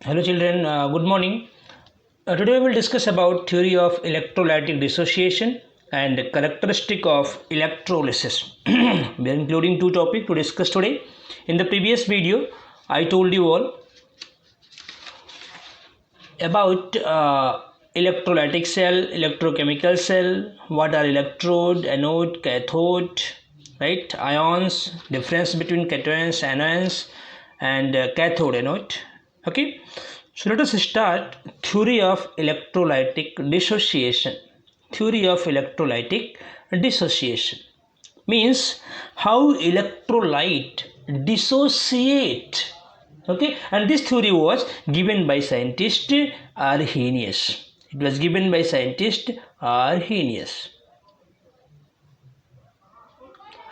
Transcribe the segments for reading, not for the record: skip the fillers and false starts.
Hello children, good morning. Today we will discuss about theory of electrolytic dissociation and characteristic of electrolysis. We are including two topics to discuss today. In the previous video, I told you all about electrolytic cell, electrochemical cell, what are electrode, anode, cathode, right? Ions, difference between cations, anions, and cathode, anode. Okay, so let us start theory of electrolytic dissociation. Theory of electrolytic dissociation means how electrolyte dissociate. Okay, and this theory was given by scientist Arrhenius. It was given by scientist Arrhenius,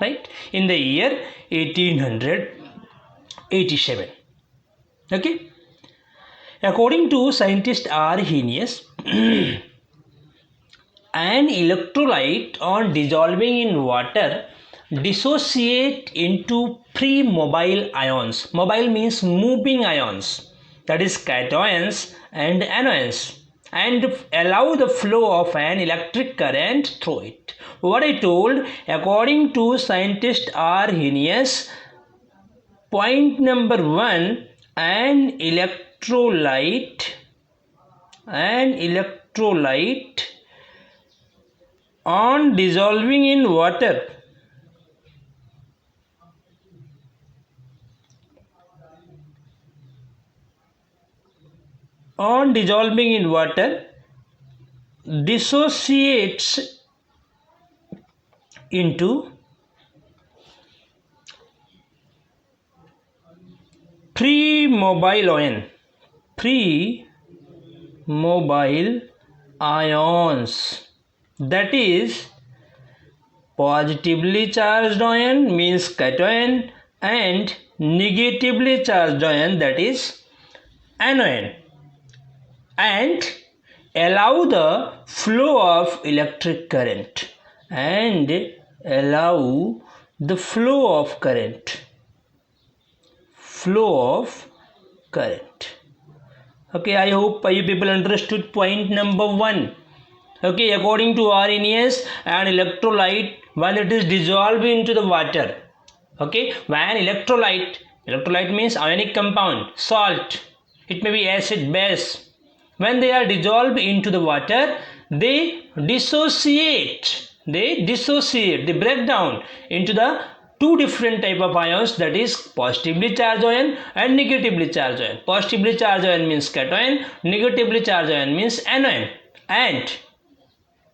right, in the year 1887. Okay, according to scientist Arrhenius, an electrolyte on dissolving in water dissociate into three mobile ions. Mobile means moving ions, that is cations and anions, and allow the flow of an electric current through it. What I told, according to scientist Arrhenius, point number 1, an electrolyte on dissolving in water dissociates into three mobile ions, that is positively charged ion means cation and negatively charged ion, that is anion, and allow the flow of electric current Okay, I hope you people understood point number 1. Okay, according to Arrhenius, an electrolyte, when it is dissolved into the water, okay, when electrolyte means ionic compound, salt, it may be acid, base, when they are dissolved into the water, they dissociate, they break down into the two different type of ions, that is positively charged ion and negatively charged ion. Positively charged ion means cation, negatively charged ion means anion, and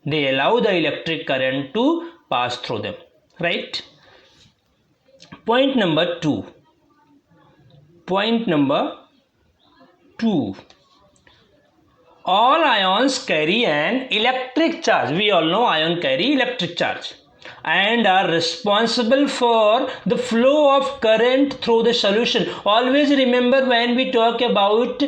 they allow the electric current to pass through them, right? Point number 2, all ions carry an electric charge. We all know ion carry electric charge and are responsible for the flow of current through the solution. Always remember, when we talk about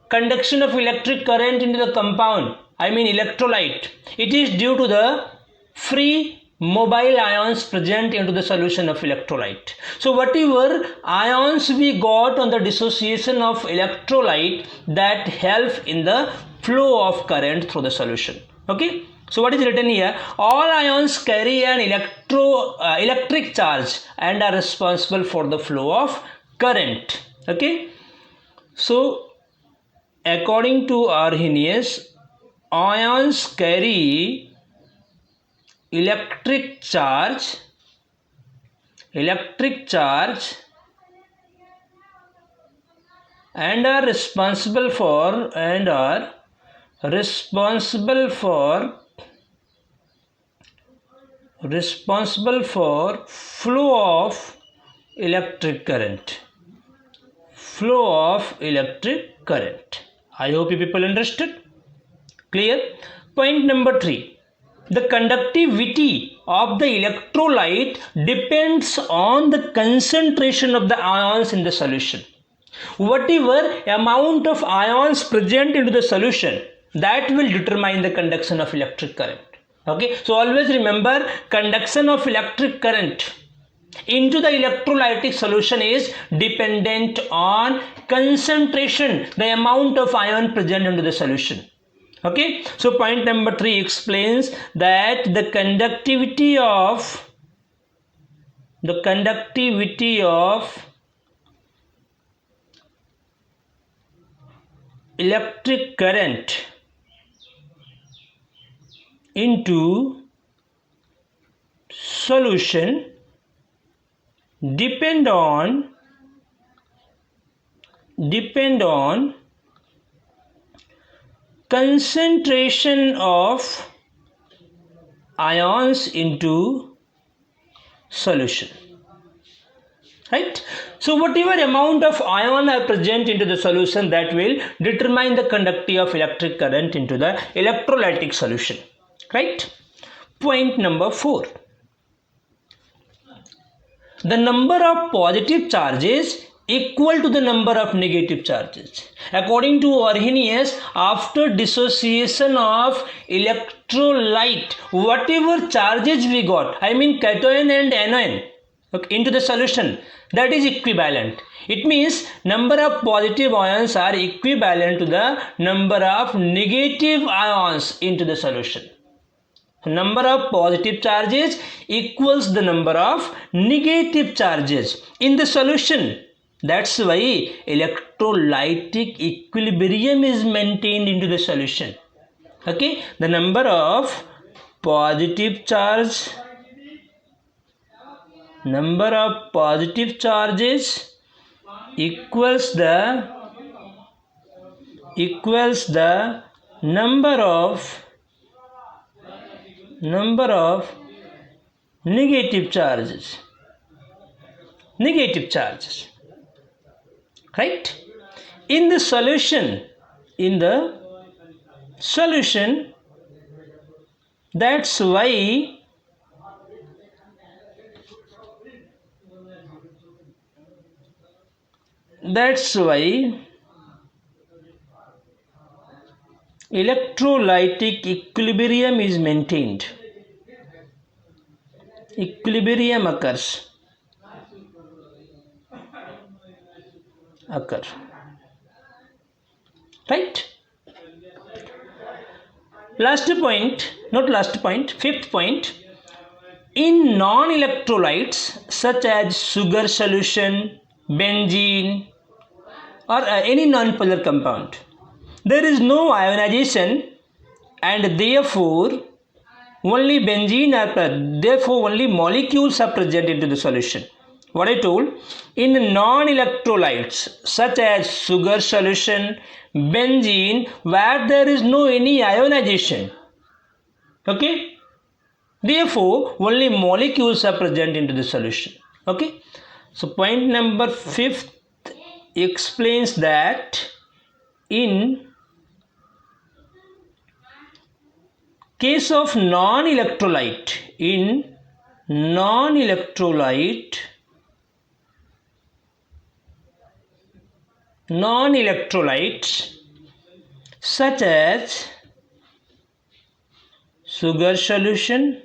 conduction of electric current into the compound, I mean electrolyte, it is due to the free mobile ions present into the solution of electrolyte. So whatever ions we got on the dissociation of electrolyte, that help in the flow of current through the solution. Okay, so what is written here? All ions carry an electric charge and are responsible for the flow of current. Okay, so according to Arrhenius, ions carry electric charge and are responsible for flow of electric current. I hope you people understood. Clear? Point number 3. The conductivity of the electrolyte depends on the concentration of the ions in the solution. Whatever amount of ions present into the solution, that will determine the conduction of electric current. Okay, so always remember, conduction of electric current into the electrolytic solution is dependent on concentration, the amount of ion present into the solution. Okay, so point number 3 explains that the conductivity of electric current into solution depend on concentration of ions into solution, right? So whatever amount of ion are present into the solution, that will determine the conductivity of electric current into the electrolytic solution, right? Point number 4, the number of positive charges equal to the number of negative charges. According to Arrhenius, after dissociation of electrolyte, whatever charges we got, I mean cation and anion, okay, into the solution, that is equivalent. It means number of positive ions are equivalent to the number of negative ions into the solution. Number of positive charges equals the number of negative charges in the solution. That's why electrolytic equilibrium is maintained into the solution. Okay, the number of positive charges equals the number of negative charges, right? In the solution, that's why electrolytic equilibrium is maintained. Equilibrium occur. Right? Fifth point. In non-electrolytes such as sugar solution, benzene, or any non-polar compound, there is no ionization, and therefore only molecules are present into the solution. What I told, in non-electrolytes such as sugar solution, benzene, where there is no any ionization, okay, therefore only molecules are present into the solution. Okay, so point number 5 explains that in case of non-electrolytes such as sugar solution,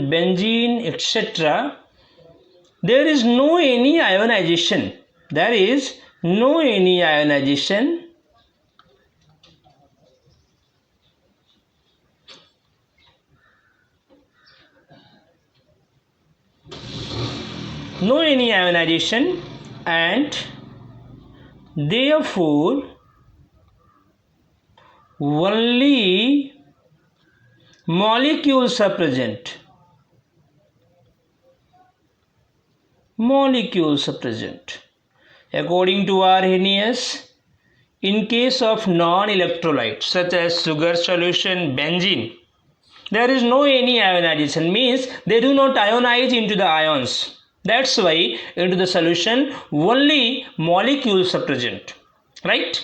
benzene, etc., there is no any ionization. And therefore only molecules are present. According to Arrhenius, in case of non-electrolytes such as sugar solution, benzene, there is no any ionization, means they do not ionize into the ions. That's why into the solution only molecules are present, right?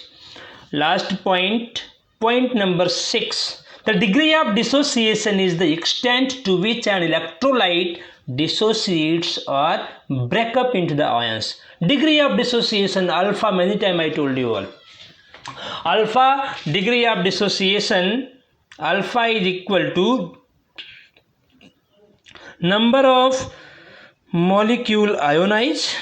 Last point number 6. The degree of dissociation is the extent to which an electrolyte dissociates or break up into the ions. Degree of dissociation, alpha, many times I told you all. Alpha degree of dissociation, alpha is equal to number of molecule ionize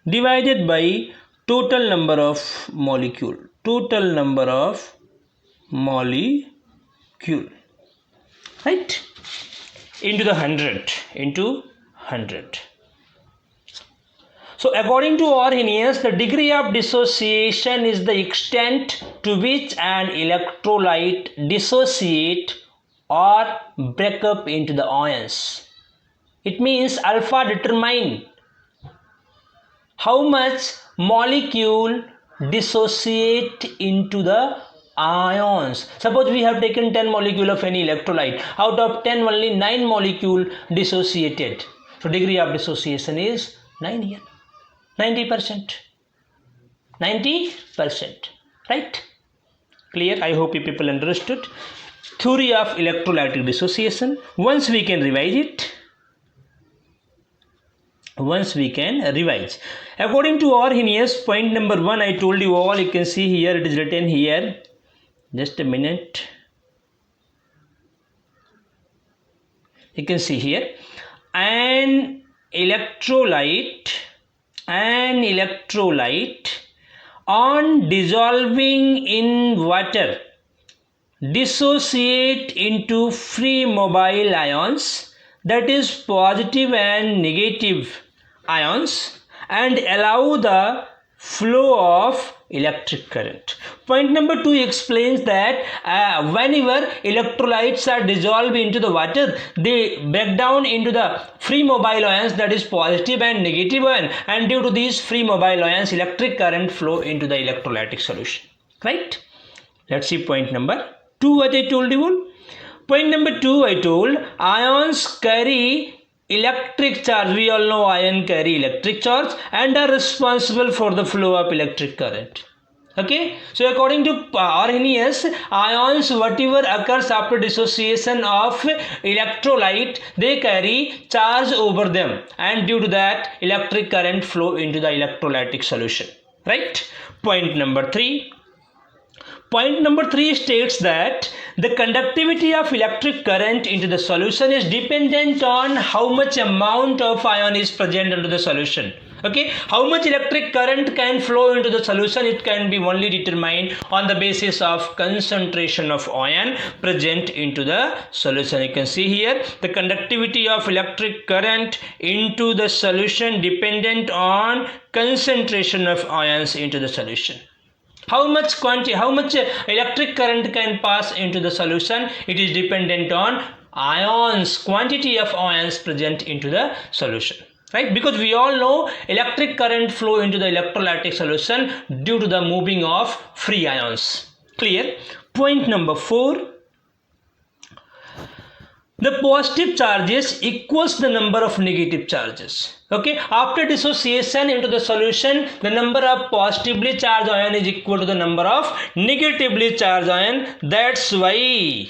divided by total number of molecule, right, into the 100. So according to Arrhenius, the degree of dissociation is the extent to which an electrolyte dissociate or break up into the ions. It means alpha determine how much molecule dissociate into the ions. Suppose we have taken 10 molecule of any electrolyte. Out of 10, only 9 molecule dissociated. So degree of dissociation is 9 here. 90%. Right? Clear? I hope you people understood. Theory of electrolytic dissociation. Once we can revise. According to Arrhenius, point number 1, I told you all, you can see here, it is written here. Just a minute. You can see here. An electrolyte on dissolving in water dissociate into free mobile ions, that is positive and negative ions, and allow the flow of electric current. Point number 2 explains that whenever electrolytes are dissolved into the water, they break down into the free mobile ions, that is positive and negative ion, and due to these free mobile ions, electric current flow into the electrolytic solution. Right? Let's see point number 2 what I told you all. Point number 2 I told, ions carry electric charge. We all know ion carry electric charge and are responsible for the flow of electric current. Okay, so according to Arrhenius, ions whatever occurs after dissociation of electrolyte, they carry charge over them, and due to that electric current flow into the electrolytic solution. Right? Point number 3 states that the conductivity of electric current into the solution is dependent on how much amount of ion is present into the solution. Okay, how much electric current can flow into the solution, it can be only determined on the basis of concentration of ion present into the solution. You can see here the conductivity of electric current into the solution dependent on concentration of ions into the solution. How much electric current can pass into the solution, it is dependent on ions, quantity of ions present into the solution. Right? Because we all know electric current flow into the electrolytic solution due to the moving of free ions. Clear? Point number 4. The positive charges equals the number of negative charges. Okay, after dissociation into the solution, the number of positively charged ion is equal to the number of negatively charged ion. That's why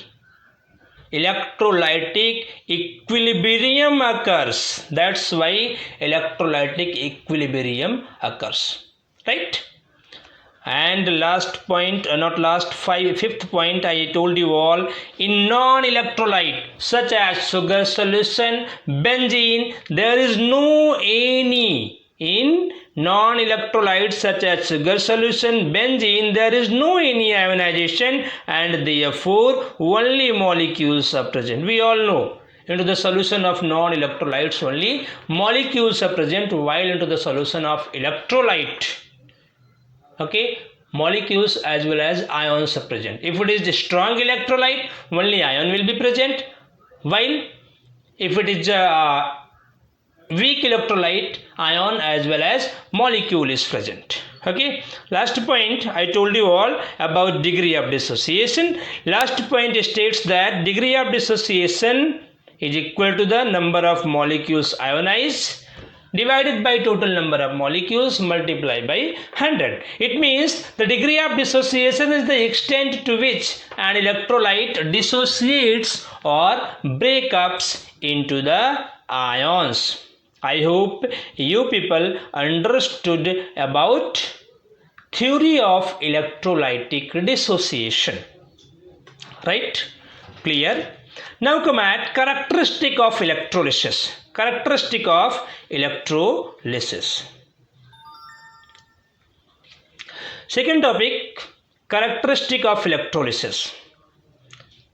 electrolytic equilibrium occurs. Right? And last point, fifth point, I told you all, in non-electrolyte such as sugar solution, benzene, there is no any. In non-electrolytes such as sugar solution, benzene, there is no any ionization, and therefore only molecules are present. We all know into the solution of non-electrolytes only molecules are present, while into the solution of electrolyte, okay, molecules as well as ions are present. If it is a strong electrolyte, only ion will be present, while if it is a weak electrolyte, ion as well as molecule is present. Okay, last point I told you all about degree of dissociation. Last point states that degree of dissociation is equal to the number of molecules ionized divided by total number of molecules multiplied by 100. It means the degree of dissociation is the extent to which an electrolyte dissociates or breaks up into the ions. I hope you people understood about theory of electrolytic dissociation. Right? Clear? Now come at characteristic of electrolysis. Characteristic of electrolysis. Second topic, characteristic of electrolysis.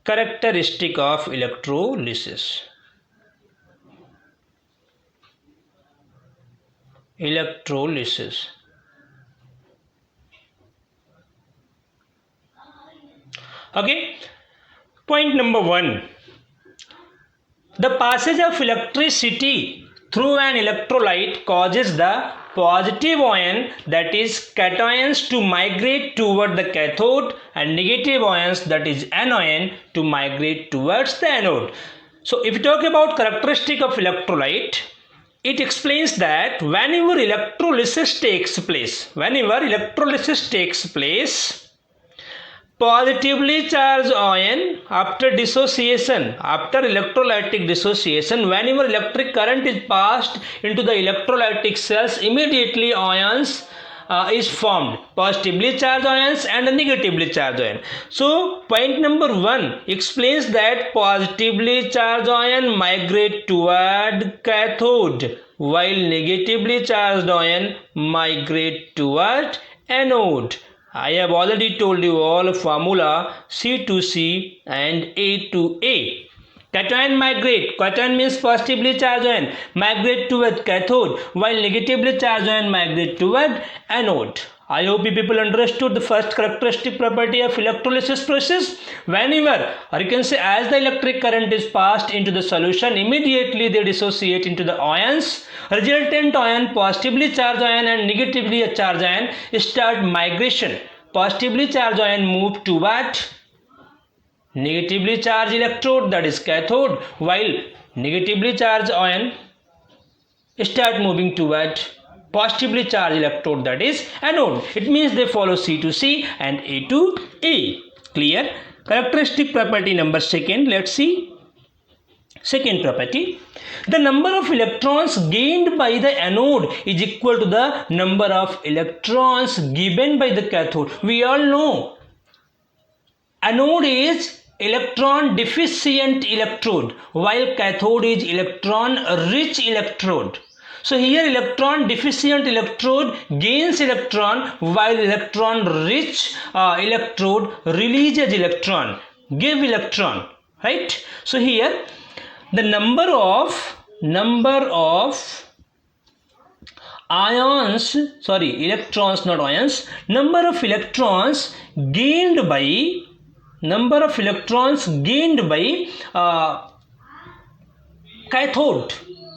Characteristic of electrolysis. Electrolysis. Okay. Point number 1. The passage of electricity through an electrolyte causes the positive ion, that is cations, to migrate toward the cathode and negative ions, that is anion, to migrate towards the anode. So if you talk about characteristic of electrolyte, it explains that whenever electrolysis takes place, positively charged ion after dissociation, after electrolytic dissociation, whenever electric current is passed into the electrolytic cells, immediately ions is formed, positively charged ions and negatively charged ion. So point number 1 explains that positively charged ion migrate toward cathode while negatively charged ion migrate toward anode. I have already told you all formula C to C and A to A. Cation migrate, cation means positively charged ion, migrate toward cathode while negatively charged ion migrate toward anode. I hope you people understood the first characteristic property of electrolysis process. Whenever, or you can say as the electric current is passed into the solution, immediately they dissociate into the ions. Resultant ion, positively charged ion and negatively charged ion start migration. Positively charged ion move toward negatively charged electrode, that is cathode, while negatively charged ion start moving toward positively charged electrode, that is anode. It means they follow C to C and A to A. Clear? Characteristic property number 2. Let's see. Second property. The number of electrons gained by the anode is equal to the number of electrons given by the cathode. We all know anode is electron deficient electrode while cathode is electron rich electrode. So here electron deficient electrode gains electron while electron rich electrode releases electron, give electron, right? So here the number of ions, sorry, electrons, not ions, number of electrons gained by cathode,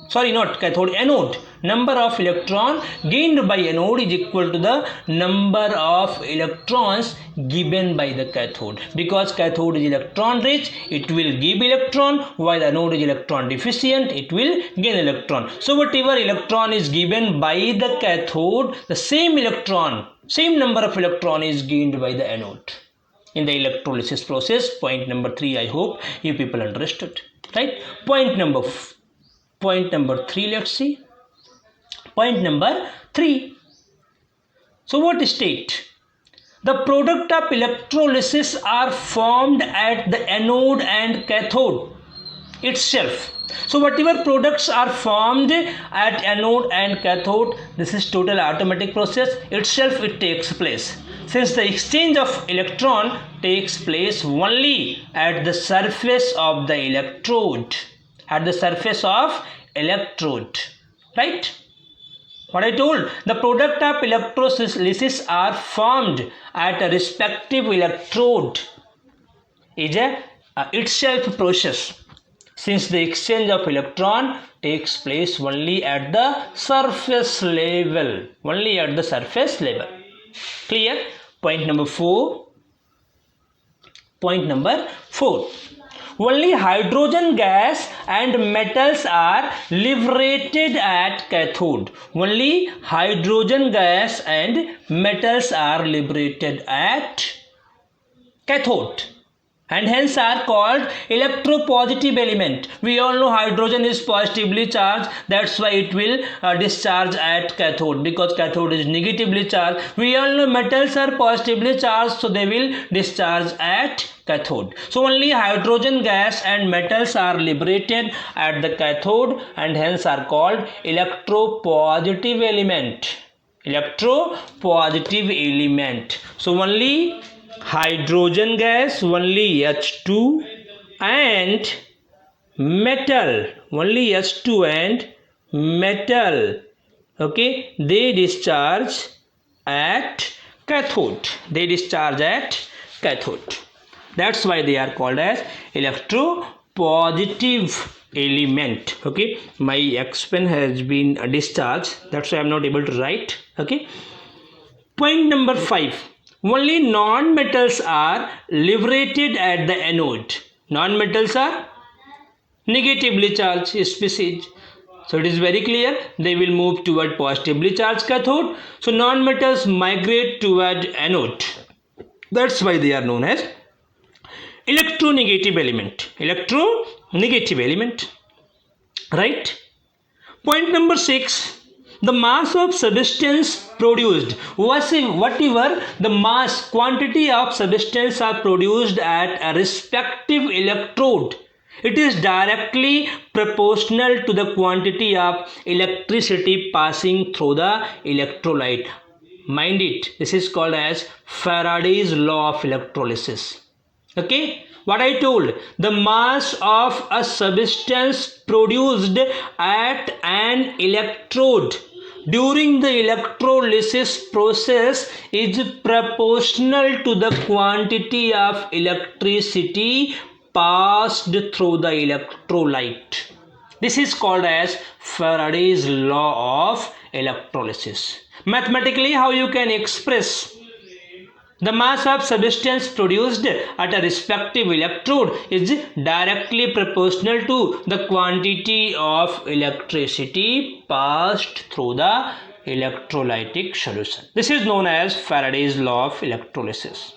sorry, not cathode, anode. Number of electron gained by anode is equal to the number of electrons given by the cathode. Because cathode is electron rich, it will give electron, while anode is electron deficient, it will gain electron. So whatever electron is given by the cathode, the same number of electron is gained by the anode in the electrolysis process. Point number 3, I hope you people understood, right? Point number 3, let's see. Point number 3. So what state? The product of electrolysis are formed at the anode and cathode itself. So whatever products are formed at anode and cathode, this is total automatic process itself, it takes place. Since the exchange of electron takes place only at the surface of the electrode, right? What I told, the product of electrolysis are formed at a respective electrode is a itself process, since the exchange of electron takes place only at the surface level, Clear? Point number 4. Only hydrogen gas and metals are liberated at cathode. Only hydrogen gas and metals are liberated at cathode. and hence are called electropositive element. We all know hydrogen is positively charged, that's why it will discharge at cathode, because cathode is negatively charged. We all know metals are positively charged, so they will discharge at cathode. So only hydrogen gas and metals are liberated at the cathode and hence are called electropositive element. Electropositive element. So only hydrogen gas, only H2 and metal, only H2 and metal, okay, they discharge at cathode. They discharge at cathode. That's why they are called as electropositive element. Okay, my X pen has been discharged, that's why I am not able to write. Okay, point number 5. Only non-metals are liberated at the anode. Non-metals are negatively charged species. So it is very clear, they will move toward positively charged cathode. So non-metals migrate toward anode. That's why they are known as electronegative element. Electronegative element. Right? Point number 6. The mass of substance produced, whatever the mass, quantity of substance are produced at a respective electrode, it is directly proportional to the quantity of electricity passing through the electrolyte. Mind it, this is called as Faraday's law of electrolysis. Okay, what I told, the mass of a substance produced at an electrode during the electrolysis process is proportional to the quantity of electricity passed through the electrolyte. This is called as Faraday's law of electrolysis. Mathematically, how you can express the mass of substance produced at a respective electrode is directly proportional to the quantity of electricity passed through the electrolytic solution. This is known as Faraday's law of electrolysis.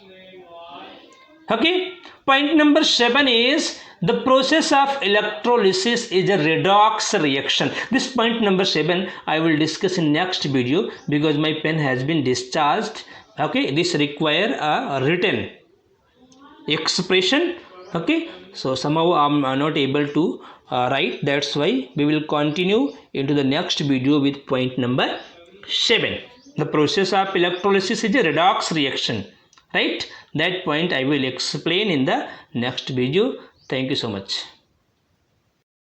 Okay, point number 7 is the process of electrolysis is a redox reaction. This point number 7 I will discuss in next video because my pen has been discharged. Okay, this require a written expression. Okay, so somehow I am not able to write, that's why we will continue into the next video with point number 7. The process of electrolysis is a redox reaction, right? That point I will explain in the next video. Thank you so much.